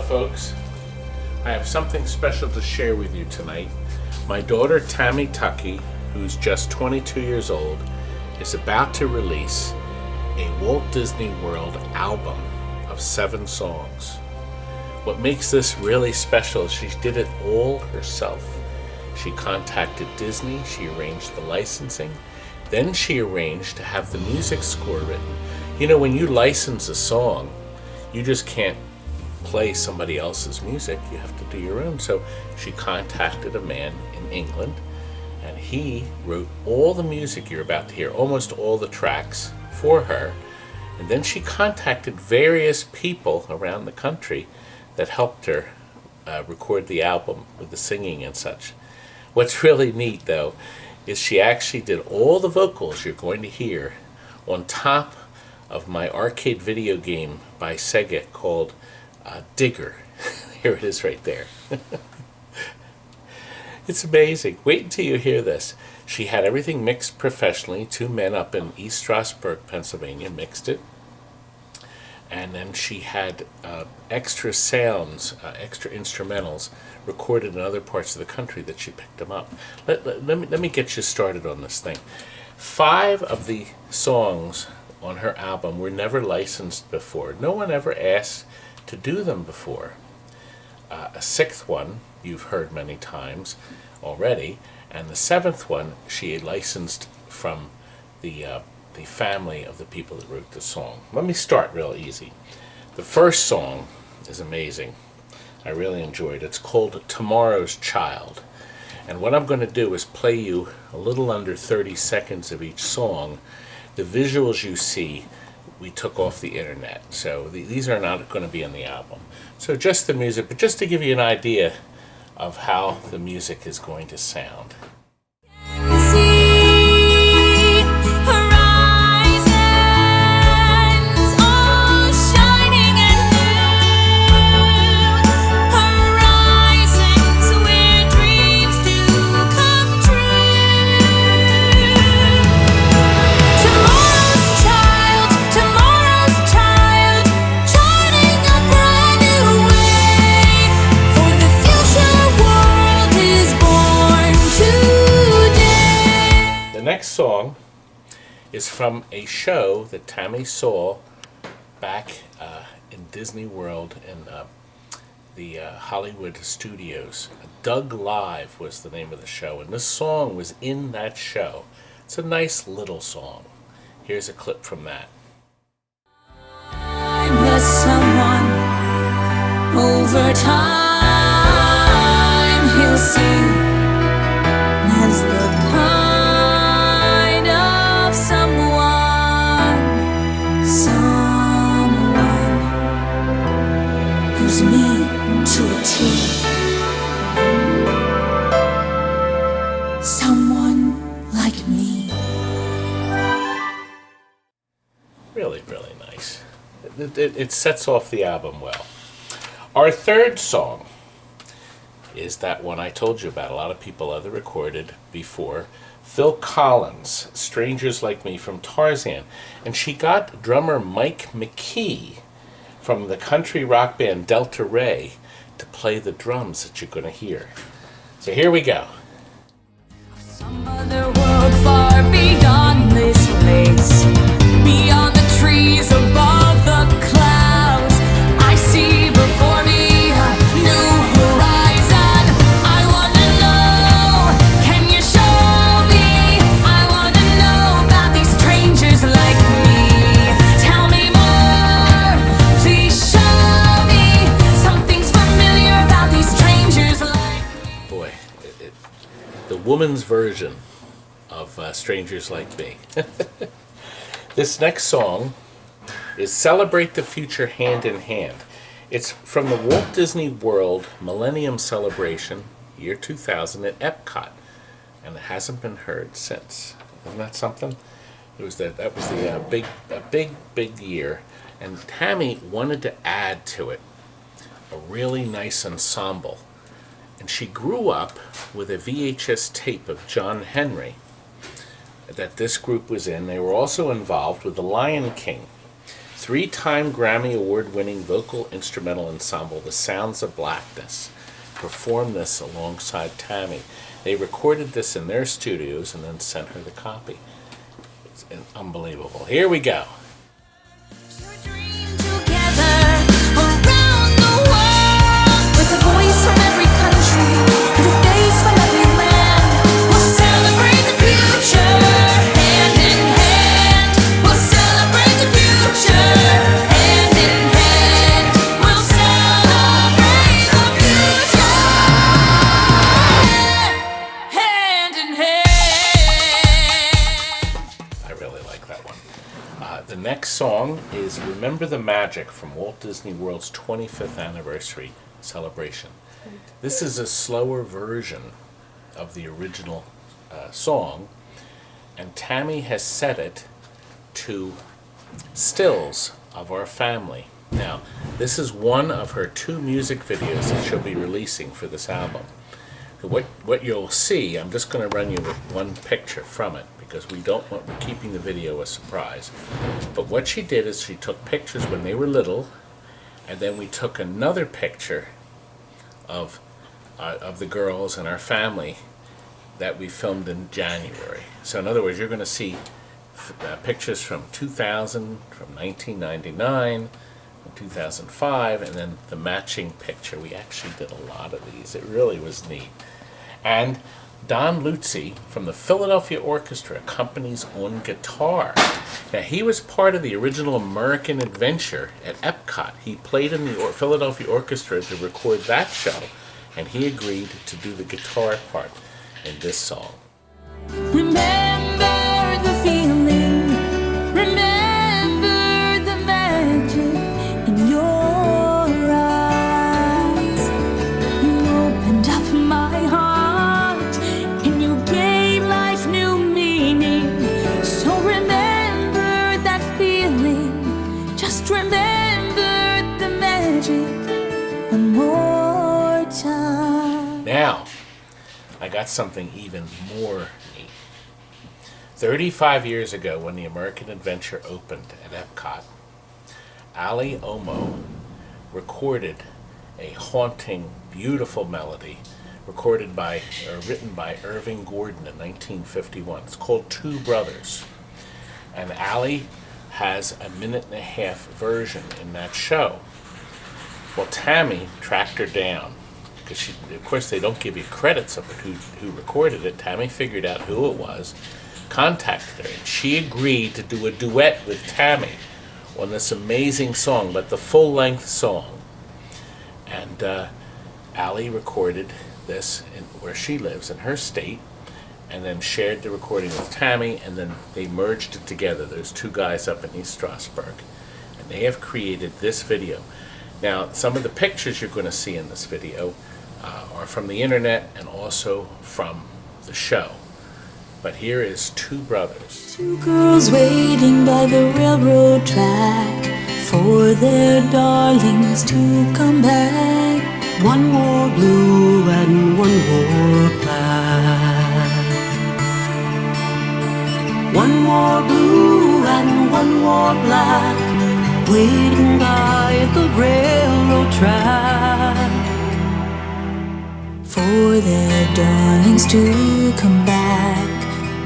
folks. I have something special to share with you tonight. My daughter Tammy Tuckey, who's just 22 years old, is about to release a Walt Disney World album of 7 songs. What makes this really special is she did it all herself. She contacted Disney, she arranged the licensing, then she arranged to have the music score written. You know, when you license a song, you just can't play somebody else's music, you have to do your own. So she contacted a man in England, and he wrote all the music you're about to hear, almost all the tracks for her. And then she contacted various people around the country that helped her record the album with the singing and such. What's really neat, though, is she actually did all the vocals you're going to hear on top of my arcade video game by Sega called Digger. Here it is right there. It's amazing. Wait until you hear this. She had everything mixed professionally. 2 men up in East Stroudsburg, Pennsylvania, mixed it. And then she had extra sounds, extra instrumentals recorded in other parts of the country that she picked them up. Let me get you started on this thing. 5 of the songs on her album were never licensed before. No one ever asked to do them before. A 6th one you've heard many times already, and the 7th one she had licensed from the family of the people that wrote the song. Let me start real easy. The first song is amazing. I really enjoyed it. It's called Tomorrow's Child. And what I'm going to do is play you a little under 30 seconds of each song. The visuals you see, we took off the internet. So these are not going to be on the album. So just the music, but just to give you an idea of how the music is going to sound. The next song is from a show that Tammy saw back in Disney World in the Hollywood studios. Doug Live was the name of the show, and this song was in that show. It's a nice little song. Here's a clip from that. I miss someone over time. He'll see as the kind of someone who's me to a T. Someone like me. Really, really nice. It sets off the album well. Our third song is that one I told you about. A lot of people other recorded before. Phil Collins, Strangers Like Me from Tarzan. And she got drummer Mike McKee from the country rock band Delta Ray to play the drums that you're going to hear. So here we go. Some other world far beyond this place, beyond the trees, above the clouds, I see before me a new horizon. I want to know, can you show me? I want to know about these strangers like me. Tell me more, please show me. Something's familiar about these strangers like me. Boy, the woman's version of Strangers Like Me. This next song is Celebrate the Future Hand in Hand. It's from the Walt Disney World Millennium Celebration, year 2000 at Epcot, and it hasn't been heard since. Isn't that something? That was the big year, and Tammy wanted to add to it a really nice ensemble. And she grew up with a VHS tape of John Henry that this group was in. They were also involved with The Lion King. Three-time Grammy Award-winning vocal instrumental ensemble, The Sounds of Blackness, performed this alongside Tammy. They recorded this in their studios and then sent her the copy. It's unbelievable. Here we go. The next song is Remember the Magic from Walt Disney World's 25th anniversary celebration. This is a slower version of the original song, and Tammy has set it to Stills of Our Family. Now, this is one of her 2 music videos that she'll be releasing for this album. What you'll see, I'm just going to run you with one picture from it, because we're keeping the video a surprise. But what she did is she took pictures when they were little, and then we took another picture of the girls and our family that we filmed in January. So in other words, you're going to see pictures from 2000, from 1999, from 2005, and then the matching picture. We actually did a lot of these. It really was neat. And Don Luzzi from the Philadelphia Orchestra accompanies on guitar. Now, he was part of the original American Adventure at Epcot. He played in the Philadelphia Orchestra to record that show, and he agreed to do the guitar part in this song. Remember the feeling, remember the magic in your eyes. You opened up my heart and you gave life new meaning. So remember that feeling, just remember the magic one more time. Now, I got something even more neat. 35 years ago, when the American Adventure opened at Epcot, Ali Omo recorded a haunting, beautiful melody written by Irving Gordon in 1951. It's called Two Brothers. And Ali has a 1.5-minute version in that show. Well, Tammy tracked her down, because of course they don't give you credits of it, who recorded it. Tammy figured out who it was, contacted her, and she agreed to do a duet with Tammy on this amazing song, but the full-length song. And Ali recorded this where she lives, in her state, and then shared the recording with Tammy, and then they merged it together, those 2 guys up in East Stroudsburg. And they have created this video. Now, some of the pictures you're going to see in this video are from the internet and also from the show. But here is Two Brothers. 2 girls waiting by the railroad track for their darlings to come back. One wore blue and one wore black. One wore blue and one wore black, waiting by the railroad track for their darlings to come back.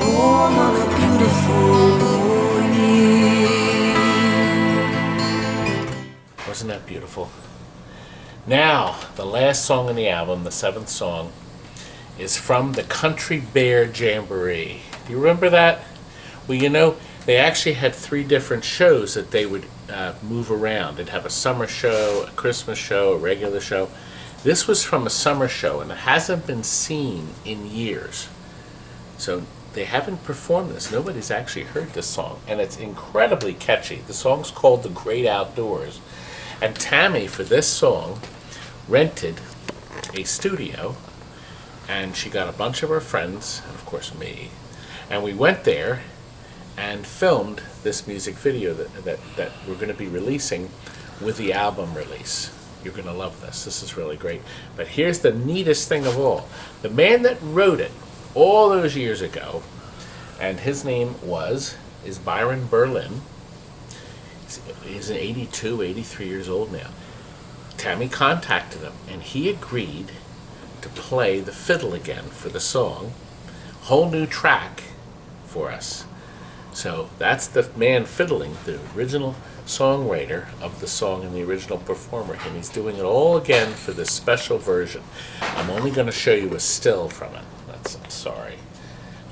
All on a beautiful morning. Wasn't that beautiful? Now, the last song in the album, the 7th song, is from the Country Bear Jamboree. Do you remember that? Well, you know, they actually had 3 different shows that they would move around. They'd have a summer show, a Christmas show, a regular show. This was from a summer show, and it hasn't been seen in years. So they haven't performed this. Nobody's actually heard this song, and it's incredibly catchy. The song's called The Great Outdoors. And Tammy, for this song, rented a studio, and she got a bunch of her friends, and of course me, and we went there and filmed this music video that we're going to be releasing with the album release. You're going to love this. This is really great. But here's the neatest thing of all. The man that wrote it all those years ago, and his name is Byron Berlin. He's 82, 83 years old now. Tammy contacted him, and he agreed to play the fiddle again for the song. Whole new track for us. So that's the man fiddling, the original songwriter of the song and the original performer, and he's doing it all again for this special version. I'm only going to show you a still from it. I'm sorry.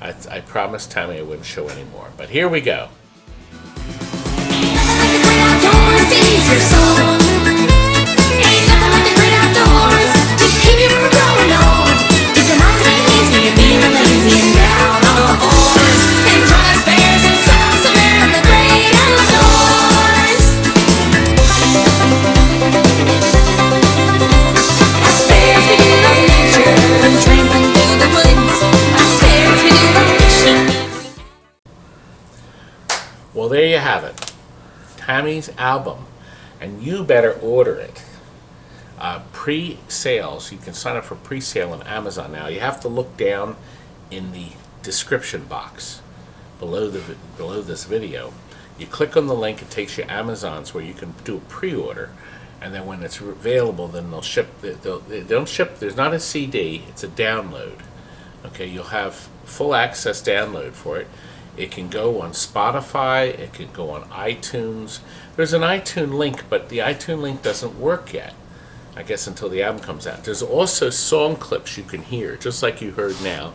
I promised Tammy I wouldn't show any more, but here we go. Well, there you have it. Tammy's album. And you better order it. Pre-sales. You can sign up for pre-sale on Amazon now. You have to look down in the description box below this video. You click on the link. It takes you to Amazon's where you can do a pre-order. And then when it's available, then they'll ship. They don't ship. There's not a CD. It's a download. Okay, you'll have full access download for it. It can go on Spotify, it can go on iTunes. There's an iTunes link, but the iTunes link doesn't work yet, I guess until the album comes out. There's also song clips you can hear, just like you heard now.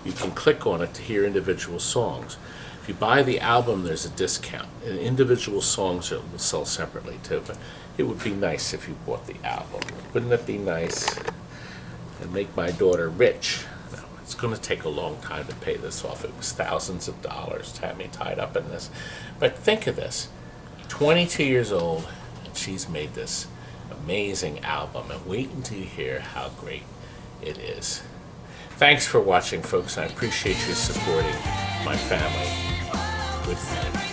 You can click on it to hear individual songs. If you buy the album, there's a discount. And individual songs will sell separately too, but it would be nice if you bought the album. Wouldn't it be nice? And make my daughter rich. It's going to take a long time to pay this off. It was thousands of dollars Tammy tied up in this. But think of this. 22 years old, and she's made this amazing album. And wait until you hear how great it is. Thanks for watching, folks. I appreciate you supporting my family. Good night.